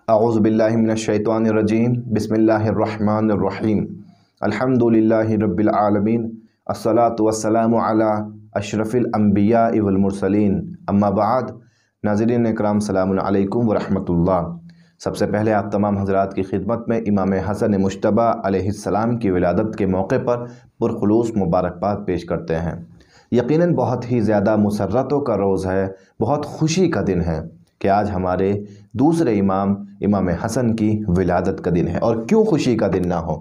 اعوذ باللہ من الشیطان الرجیم بسم اللہ الرحمن الرحیم الحمدللہ رب العالمین الصلاة والسلام علی اشرف الانبیاء والمرسلین اما بعد۔ ناظرین اکرام السلام علیکم ورحمۃ اللہ۔ سب سے پہلے آپ تمام حضرات کی خدمت میں امام حسن مجتبیٰ علیہ السلام کی ولادت کے موقع پر پرخلوص مبارکباد پیش کرتے ہیں۔ یقیناً بہت ہی زیادہ مسرتوں کا روز ہے، بہت خوشی کا دن ہے کہ آج ہمارے دوسرے امام حسن کی ولادت کا دن ہے۔ اور کیوں خوشی کا دن نہ ہو،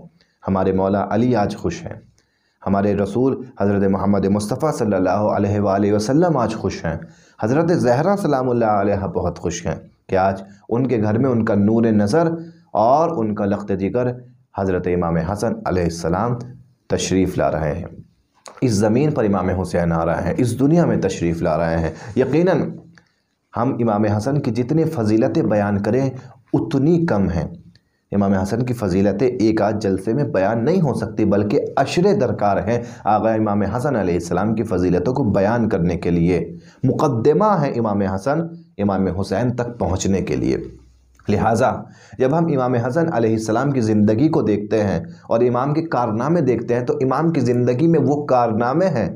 ہمارے مولا علی آج خوش ہیں، ہمارے رسول حضرت محمد مصطفیٰ صلی اللہ علیہ وآلہ وسلم آج خوش ہیں، حضرت زہرا سلام اللہ علیہ بہت خوش ہیں کہ آج ان کے گھر میں ان کا نور نظر اور ان کا لخت جگر حضرت امام حسن علیہ السلام تشریف لا رہے ہیں۔ اس زمین پر امام حسین آ رہے ہیں، اس دنیا میں تشریف لا رہے ہیں۔ یقیناً ہم امام حسن کی جتنی فضیلتیں بیان کریں اتنی کم ہیں۔ امام حسن کی فضیلتیں ایک آدھ جلسے میں بیان نہیں ہو سکتی، بلکہ عشرے درکار ہیں آقا امام حسن علیہ السلام کی فضیلتوں کو بیان کرنے کے لیے، مقدمہ ہے امام حسن امام حسین تک پہنچنے کے لیے۔ لہٰذا جب ہم امام حسن علیہ السلام کی زندگی کو دیکھتے ہیں اور امام کے کارنامے دیکھتے ہیں تو امام کی زندگی میں وہ کارنامے ہیں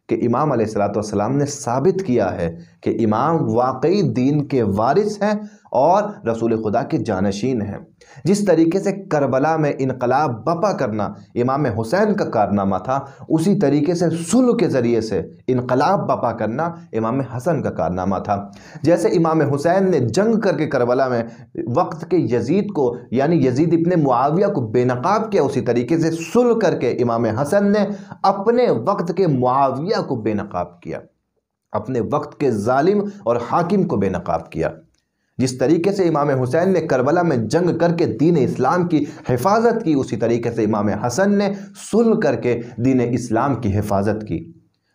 کہ امام علیہ السلام نے ثابت کیا ہے کہ امام واقعی دین کے وارث ہیں اور رسول خدا کے جانشین ہیں۔ جس طریقے سے کربلا میں انقلاب بپا کرنا امام حسین کا کارنامہ تھا، اسی طریقے سے صلح کے ذریعے سے انقلاب بپا کرنا امام حسن کا کارنامہ تھا۔ جیسے امام حسین نے جنگ کر کے کربلا میں وقت کے یزید کو یعنی یزید ابن معاویہ کو بے نقاب کیا، اسی طریقے سے صلح کر کے امام حسن نے اپنے وقت کے معاویہ کو بے نقاب کیا، اپنے وقت کے ظالم اور حاکم کو بے نقاب کیا۔ جس طریقے سے امام حسین نے کربلا میں جنگ کر کے دین اسلام کی حفاظت کی، اسی طریقے سے امام حسن نے صلح کر کے دین اسلام کی حفاظت کی۔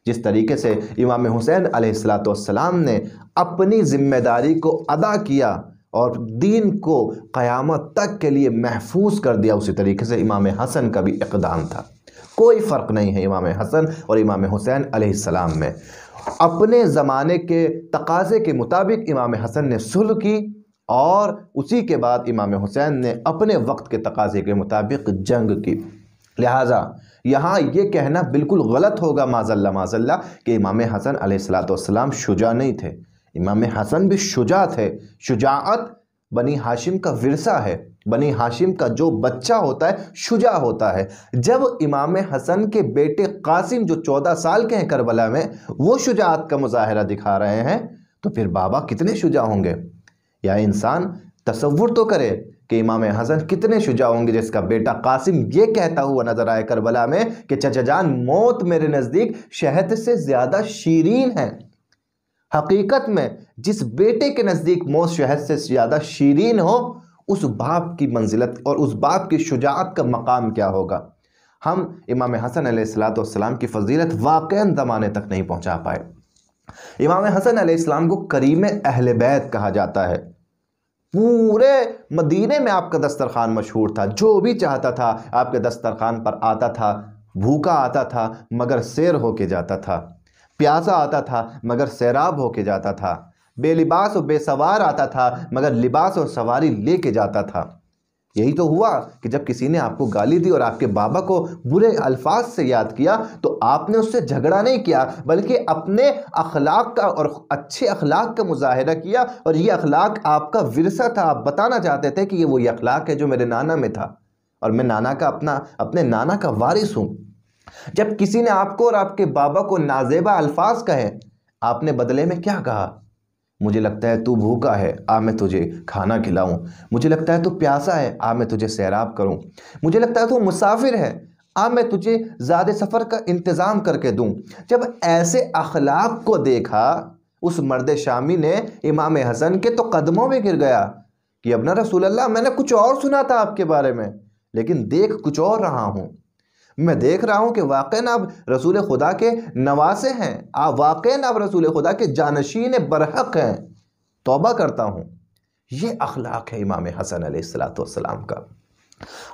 جس طریقے سے امام حسین علیہ السلام نے اپنی ذمہ داری کو ادا کیا اور دین کو قیامت تک کے لیے محفوظ کر دیا، اسی طریقے سے امام حسن کا بھی اقدام تھا۔ کوئی فرق نہیں ہے امام حسن اور امام حسین علیہ السلام میں۔ اپنے زمانے کے تقاضے کے مطابق امام حسن نے صلح کی اور اسی کے بعد امام حسین نے اپنے وقت کے تقاضے کے مطابق جنگ کی۔ لہٰذا یہاں یہ کہنا بالکل غلط ہوگا معاذاللہ کہ امام حسن علیہ السلام شجاع نہیں تھے۔ امام حسن بھی شجاع تھے۔ شجاعت بنی ہاشم کا ورثہ ہے۔ بنی ہاشم کا جو بچہ ہوتا ہے شجاع ہوتا ہے۔ جب امام حسن کے بیٹے قاسم جو 14 سال کے ہیں کربلا میں، وہ شجاعت کا مظاہرہ دکھا رہے ہیں تو پھر بابا کتنے شجاع ہوں گے؟ یا انسان تصور تو کرے کہ امام حسن کتنے شجاع ہوں گے جس کا بیٹا قاسم یہ کہتا ہوا نظر آئے کربلا میں کہ چچا جان موت میرے نزدیک شہد سے زیادہ شیرین ہے۔ حقیقت میں جس بیٹے کے نزدیک موت شہد سے زیادہ شیرین ہو، اس باپ کی منزلت اور اس باپ کی شجاعت کا مقام کیا ہوگا؟ ہم امام حسن علیہ السلام کی فضیلت واقعاً زمانے تک نہیں پہنچا پائے۔ امام حسن علیہ السلام کو کریم اہل بیت کہا جاتا ہے۔ پورے مدینے میں آپ کا دسترخوان مشہور تھا، جو بھی چاہتا تھا آپ کے دسترخوان پر آتا تھا، بھوکا آتا تھا مگر سیر ہو کے جاتا تھا، پیاسا آتا تھا مگر سیراب ہو کے جاتا تھا، بے لباس و بے سوار آتا تھا مگر لباس اور سواری لے کے جاتا تھا۔ یہی تو ہوا کہ جب کسی نے آپ کو گالی دی اور آپ کے بابا کو برے الفاظ سے یاد کیا تو آپ نے اس سے جھگڑا نہیں کیا، بلکہ اپنے اخلاق کا اور اچھے اخلاق کا مظاہرہ کیا، اور یہ اخلاق آپ کا ورثہ تھا۔ آپ بتانا چاہتے تھے کہ یہ وہی اخلاق ہے جو میرے نانا میں تھا اور میں اپنے نانا کا وارث ہوں۔ جب کسی نے آپ کو اور آپ کے بابا کو نازیبا الفاظ کہے، آپ نے بدلے میں کیا کہا؟ مجھے لگتا ہے تو بھوکا ہے، آ میں تجھے کھانا کھلاؤں۔ مجھے لگتا ہے تو پیاسا ہے، آ میں تجھے سیراب کروں۔ مجھے لگتا ہے تو مسافر ہے، آ میں تجھے زاد سفر کا انتظام کر کے دوں۔ جب ایسے اخلاق کو دیکھا اس مرد شامی نے امام حسن کے تو قدموں میں گر گیا کہ ابن رسول اللہ، میں نے کچھ اور سنا تھا آپ کے بارے میں، لیکن دیکھ کچھ اور رہا ہوں۔ میں دیکھ رہا ہوں کہ واقعاً آپ رسول خدا کے نواسے ہیں، آپ واقعاً آپ رسول خدا کے جانشین برحق ہیں۔ توبہ کرتا ہوں۔ یہ اخلاق ہے امام حسن علیہ السلام کا۔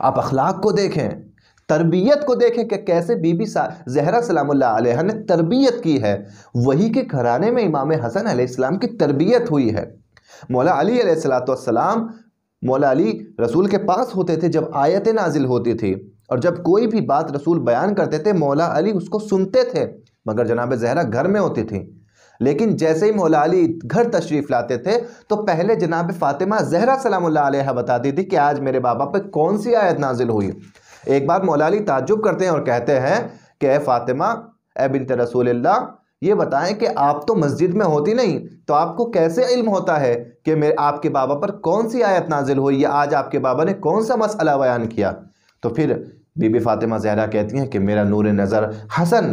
آپ اخلاق کو دیکھیں، تربیت کو دیکھیں کہ کیسے بی بی زہرا سلام اللہ علیہ نے تربیت کی ہے۔ وہی کے گھرانے میں امام حسن علیہ السلام کی تربیت ہوئی ہے۔ مولا علی علیہ السلام مولا علی رسول کے پاس ہوتے تھے جب آیتیں نازل ہوتی تھی، اور جب کوئی بھی بات رسول بیان کرتے تھے مولا علی اس کو سنتے تھے، مگر جناب زہرا گھر میں ہوتی تھی۔ لیکن جیسے ہی مولا علی گھر تشریف لاتے تھے تو پہلے جناب فاطمہ زہرا سلام اللہ علیہ بتاتی تھی کہ آج میرے بابا پہ کون سی آیت نازل ہوئی۔ ایک بار مولا علی تعجب کرتے ہیں اور کہتے ہیں کہ اے فاطمہ، اے بنت رسول اللہ، یہ بتائیں کہ آپ تو مسجد میں ہوتی نہیں، تو آپ کو کیسے علم ہوتا ہے کہ آپ کے بابا پر کون سی آیت نازل ہوئی یا آج آپ کے بابا نے کون سا مسئلہ بیان کیا؟ تو پھر بی بی فاطمہ زہرا کہتی ہیں کہ میرا نور نظر حسن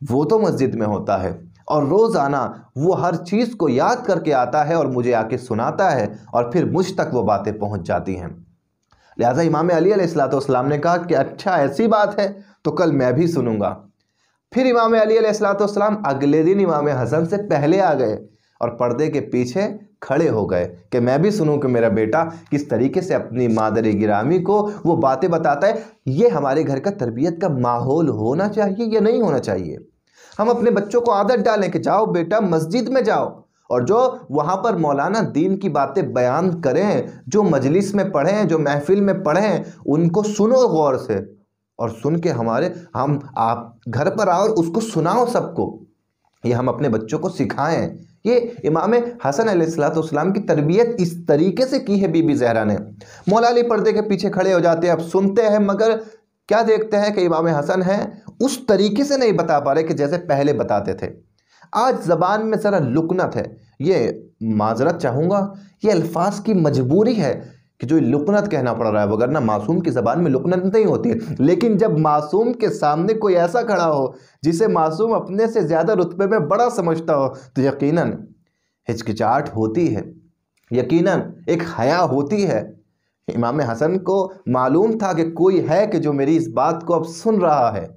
وہ تو مسجد میں ہوتا ہے، اور روزانہ وہ ہر چیز کو یاد کر کے آتا ہے اور مجھے آ کے سناتا ہے، اور پھر مجھ تک وہ باتیں پہنچ جاتی ہیں۔ لہٰذا امام علی علیہ السلام نے کہا کہ اچھا ایسی بات ہے تو کل میں بھی سنوں گا۔ پھر امام علی علیہ السلام اگلے دن امام حسن سے پہلے آ گئے اور پردے کے پیچھے کھڑے ہو گئے کہ میں بھی سنوں کہ میرا بیٹا کس طریقے سے اپنی مادر گرامی کو وہ باتیں بتاتا ہے۔ یہ ہمارے گھر کا تربیت کا ماحول ہونا چاہیے یا نہیں ہونا چاہیے؟ ہم اپنے بچوں کو عادت ڈالیں کہ جاؤ بیٹا مسجد میں جاؤ، اور جو وہاں پر مولانا دین کی باتیں بیان کریں، جو مجلس میں پڑھیں، جو محفل میں پڑھیں، ان کو سنو غور سے، اور سن کے آپ گھر پر آؤ اور اس کو سناؤ سب کو۔ یہ ہم اپنے بچوں کو سکھائیں۔ یہ امام حسن علیہ السلام کی تربیت اس طریقے سے کی ہے بی بی زہرا نے۔ مولا علی پردے کے پیچھے کھڑے ہو جاتے ہیں، اب سنتے ہیں، مگر کیا دیکھتے ہیں کہ امام حسن ہیں اس طریقے سے نہیں بتا پا رہے کہ جیسے پہلے بتاتے تھے۔ آج زبان میں ذرا لکنت ہے، یہ معذرت چاہوں گا، یہ الفاظ کی مجبوری ہے کہ جو لکنت کہنا پڑ رہا ہے، وگرنہ معصوم کی زبان میں لکنت نہیں ہوتی ہے۔ لیکن جب معصوم کے سامنے کوئی ایسا کھڑا ہو جسے معصوم اپنے سے زیادہ رتبے میں بڑا سمجھتا ہو تو یقیناً ہچکچاہٹ ہوتی ہے، یقیناً ایک حیا ہوتی ہے۔ امام حسن کو معلوم تھا کہ کوئی ہے کہ جو میری اس بات کو اب سن رہا ہے،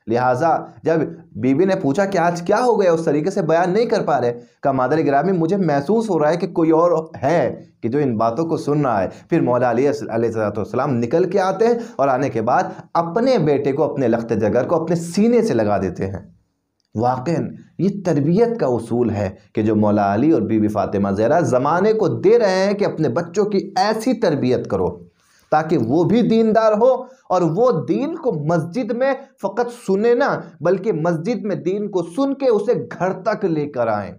لہٰذا جب بی بی نے پوچھا کہ آج کیا ہو گیا، اس طریقے سے بیان نہیں کر پا رہے، کہا مادر گرامی مجھے محسوس ہو رہا ہے کہ کوئی اور ہے کہ جو ان باتوں کو سن رہا ہے۔ پھر مولا علی علیہ السلام نکل کے آتے ہیں اور آنے کے بعد اپنے بیٹے کو، اپنے لخت جگر کو اپنے سینے سے لگا دیتے ہیں۔ واقعاً یہ تربیت کا اصول ہے کہ جو مولا علی اور بی بی فاطمہ زہرا زمانے کو دے رہے ہیں کہ اپنے بچوں کی ایسی تربیت کرو تاکہ وہ بھی دیندار ہو، اور وہ دین کو مسجد میں فقط سنے نہ بلکہ مسجد میں دین کو سن کے اسے گھر تک لے کر آئیں۔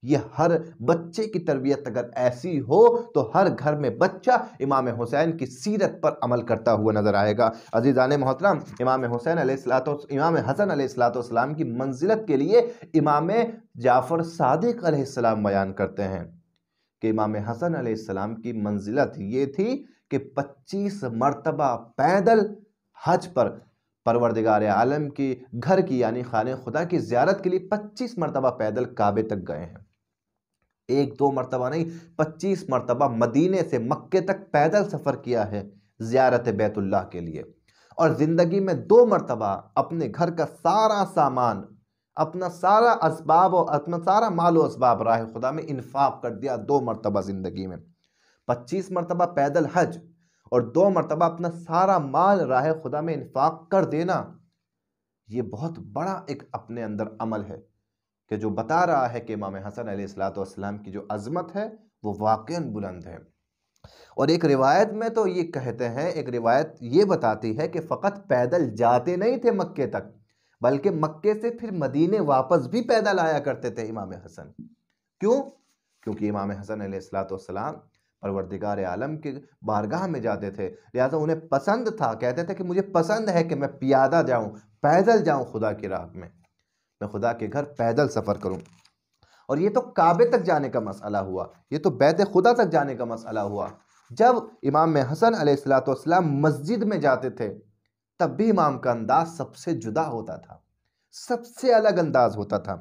یہ ہر بچے کی تربیت اگر ایسی ہو تو ہر گھر میں بچہ امام حسین کی سیرت پر عمل کرتا ہوا نظر آئے گا۔ عزیزان محترم، امام حسن علیہ السلام کی منزلت کے لیے امام جعفر صادق علیہ السلام بیان کرتے ہیں کہ امام حسن علیہ السلام کی منزلت یہ تھی کہ 25 مرتبہ پیدل حج پر پروردگار عالم کی گھر کی یعنی خانہ خدا کی زیارت کے لیے 25 مرتبہ پیدل کعبے تک گئے ہیں۔ ایک دو مرتبہ نہیں، 25 مرتبہ مدینے سے مکے تک پیدل سفر کیا ہے زیارت بیت اللہ کے لیے، اور زندگی میں 2 مرتبہ اپنے گھر کا سارا سامان، اپنا سارا اسباب اور اپنا سارا مال و اسباب راہ خدا میں انفاق کر دیا 2 مرتبہ زندگی میں۔ 25 مرتبہ پیدل حج اور 2 مرتبہ اپنا سارا مال راہ خدا میں انفاق کر دینا، یہ بہت بڑا ایک اپنے اندر عمل ہے کہ جو بتا رہا ہے کہ امام حسن علیہ السلام کی جو عظمت ہے وہ واقعاً بلند ہے۔ اور ایک روایت میں تو یہ کہتے ہیں، ایک روایت یہ بتاتی ہے کہ فقط پیدل جاتے نہیں تھے مکے تک، بلکہ مکے سے پھر مدینے واپس بھی پیدل آیا کرتے تھے امام حسن۔ کیوں؟ کیونکہ امام حسن علیہ السلام پروردگار عالم کے بارگاہ میں جاتے تھے، لہٰذا انہیں پسند تھا، کہتے تھے کہ مجھے پسند ہے کہ میں پیادہ جاؤں، پیدل جاؤں خدا کی راہ میں خدا کے گھر پیدل سفر کروں۔ اور یہ تو کعبے تک جانے کا مسئلہ ہوا، یہ تو بیت خدا تک جانے کا مسئلہ ہوا۔ جب امام حسن علیہ السلام مسجد میں جاتے تھے تب بھی امام کا انداز سب سے جدا ہوتا تھا، سب سے الگ انداز ہوتا تھا۔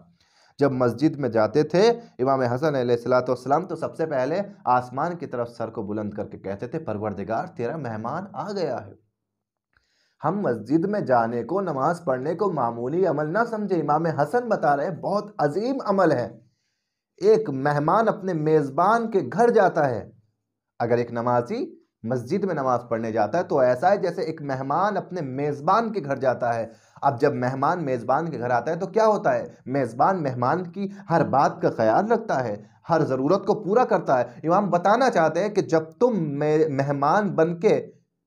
جب مسجد میں جاتے تھے امام حسن علیہ السلام تو سب سے پہلے آسمان کی طرف سر کو بلند کر کے کہتے تھے پروردگار تیرا مہمان آ گیا ہے۔ ہم مسجد میں جانے کو، نماز پڑھنے کو معمولی عمل نہ سمجھے، امام حسن بتا رہے بہت عظیم عمل ہے۔ ایک مہمان اپنے میزبان کے گھر جاتا ہے، اگر ایک نمازی مسجد میں نماز پڑھنے جاتا ہے تو ایسا ہے جیسے ایک مہمان اپنے میزبان کے گھر جاتا ہے۔ اب جب مہمان میزبان کے گھر آتا ہے تو کیا ہوتا ہے؟ میزبان مہمان کی ہر بات کا خیال رکھتا ہے، ہر ضرورت کو پورا کرتا ہے۔ امام بتانا چاہتے ہیں کہ جب تم مہمان بن کے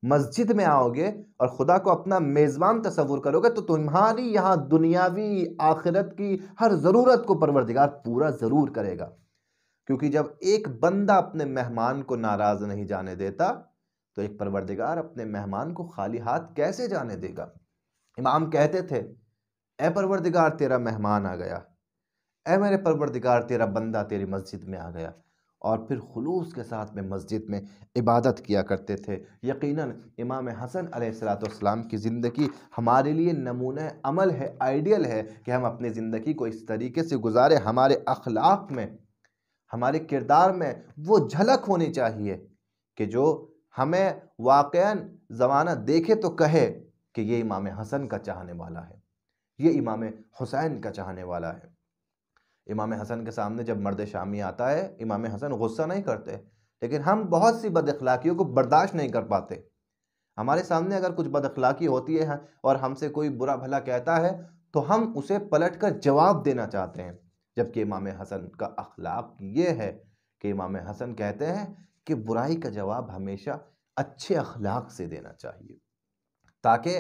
مسجد میں آؤ گے اور خدا کو اپنا میزبان تصور کرو گے تو تمہاری یہاں دنیاوی آخرت کی ہر ضرورت کو پروردگار پورا ضرور کرے گا، کیونکہ جب ایک بندہ اپنے مہمان کو ناراض نہیں جانے دیتا تو ایک پروردگار اپنے مہمان کو خالی ہاتھ کیسے جانے دے گا؟ امام کہتے تھے اے پروردگار تیرا مہمان آ گیا، اے میرے پروردگار تیرا بندہ تیری مسجد میں آ گیا، اور پھر خلوص کے ساتھ میں مسجد میں عبادت کیا کرتے تھے۔ یقیناً امام حسن علیہ السلام کی زندگی ہمارے لیے نمونہ عمل ہے، آئیڈیل ہے کہ ہم اپنی زندگی کو اس طریقے سے گزاریں۔ ہمارے اخلاق میں، ہمارے کردار میں وہ جھلک ہونی چاہیے کہ جو ہمیں واقعاً زمانہ دیکھے تو کہے کہ یہ امام حسن کا چاہنے والا ہے، یہ امام حسین کا چاہنے والا ہے۔ امام حسن کے سامنے جب مرد شامی آتا ہے، امام حسن غصہ نہیں کرتے، لیکن ہم بہت سی بد اخلاقیوں کو برداشت نہیں کر پاتے۔ ہمارے سامنے اگر کچھ بد اخلاقی ہوتی ہے اور ہم سے کوئی برا بھلا کہتا ہے تو ہم اسے پلٹ کر جواب دینا چاہتے ہیں، جبکہ امام حسن کا اخلاق یہ ہے کہ امام حسن کہتے ہیں کہ برائی کا جواب ہمیشہ اچھے اخلاق سے دینا چاہیے، تاکہ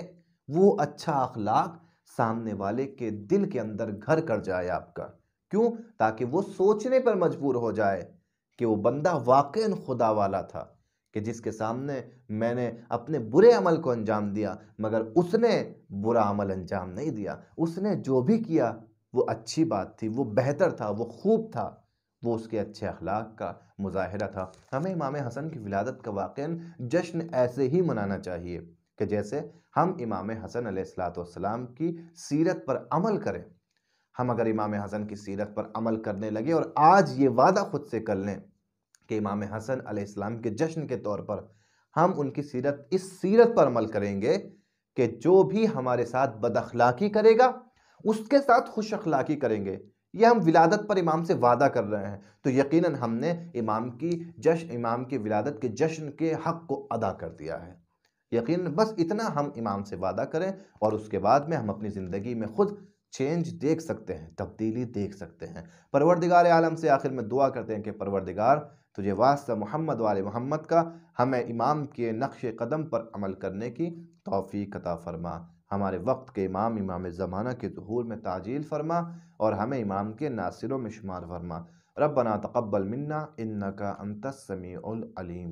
وہ اچھا اخلاق سامنے والے کے دل کے اندر گھر کر جائے آپ کا۔ کیوں؟ تاکہ وہ سوچنے پر مجبور ہو جائے کہ وہ بندہ واقعاً خدا والا تھا، کہ جس کے سامنے میں نے اپنے برے عمل کو انجام دیا مگر اس نے برا عمل انجام نہیں دیا، اس نے جو بھی کیا وہ اچھی بات تھی، وہ بہتر تھا، وہ خوب تھا، وہ اس کے اچھے اخلاق کا مظاہرہ تھا۔ ہمیں امام حسن کی ولادت کا واقعاً جشن ایسے ہی منانا چاہیے کہ جیسے ہم امام حسن علیہ السلام کی سیرت پر عمل کریں۔ ہم اگر امام حسن کی سیرت پر عمل کرنے لگے اور آج یہ وعدہ خود سے کر لیں کہ امام حسن علیہ السلام کے جشن کے طور پر ہم ان کی سیرت، اس سیرت پر عمل کریں گے کہ جو بھی ہمارے ساتھ بد اخلاقی کرے گا اس کے ساتھ خوش اخلاقی کریں گے، یہ ہم ولادت پر امام سے وعدہ کر رہے ہیں، تو یقیناً ہم نے امام کی ولادت کے جشن کے حق کو ادا کر دیا ہے۔ یقیناً بس اتنا ہم امام سے وعدہ کریں اور اس کے بعد میں ہم اپنی زندگی میں خود چینج دیکھ سکتے ہیں، تبدیلی دیکھ سکتے ہیں۔ پروردگار عالم سے آخر میں دعا کرتے ہیں کہ پروردگار تجھے واسطہ محمد والے محمد کا ہمیں امام کے نقش قدم پر عمل کرنے کی توفیق عطا فرما، ہمارے وقت کے امام زمانہ کے ظہور میں تعجیل فرما اور ہمیں امام کے ناصروں میں شمار فرما۔ ربنا تقبل منا انکا انت السمیع العلیم۔